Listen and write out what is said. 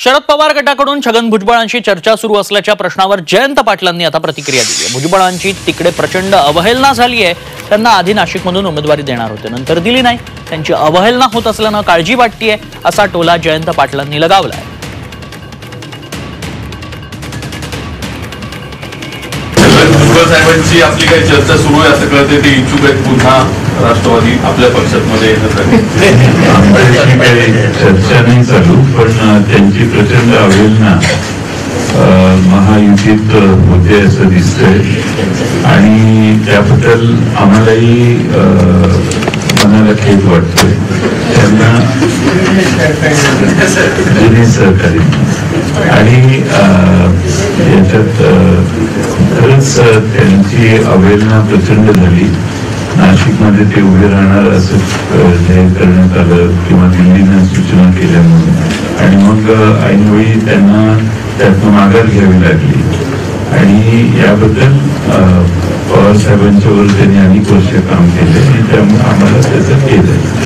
शरद पवार गटाकडून छगन भुजबळांशी चर्चा सुरू असल्याच्या प्रश्नावर जयंत पाटलांनी आता प्रतिक्रिया दिली आहे। भुजबळांची तिकडे प्रचंड अवहेलना झाली आहे। त्यांना आधी नाशिकमधून उमेदवारी देणार होते, नंतर दिली नाही। त्यांची अवहेलना होत असल्यानं काळजी वाटतेय, असा टोला जयंत पाटलांनी लगावला आहे। भुजबळ साहेबांची आपली काही चर्चा सुरू आहे असं कळते, ते इच्छुक आहेत पुन्हा राष्ट्रवादी आपल्या पक्षात मध्ये येण्यासाठी। चर्चा नाही चालू, पण त्यांची प्रचंड अवहेलना महायुतीत होते असं दिसतंय आणि त्याबद्दल आम्हालाही मनाला खेद वाटतोय। त्यांना जुने सहकारी आणि याच्यात खरंच त्यांची अवहेलना प्रचंड झाली। नाशिकमध्ये ते उभे राहणार असं जाहीर करण्यात आलं किंवा दिल्लीनं सूचना केल्या म्हणून, आणि मग ऐनवेळी त्यांना त्यातून माघार घ्यावी लागली आणि याबद्दल पवार साहेबांच्यावर त्यांनी अनेक वर्ष काम केले आणि त्यामुळे आम्हाला त्याचं खेद आहे।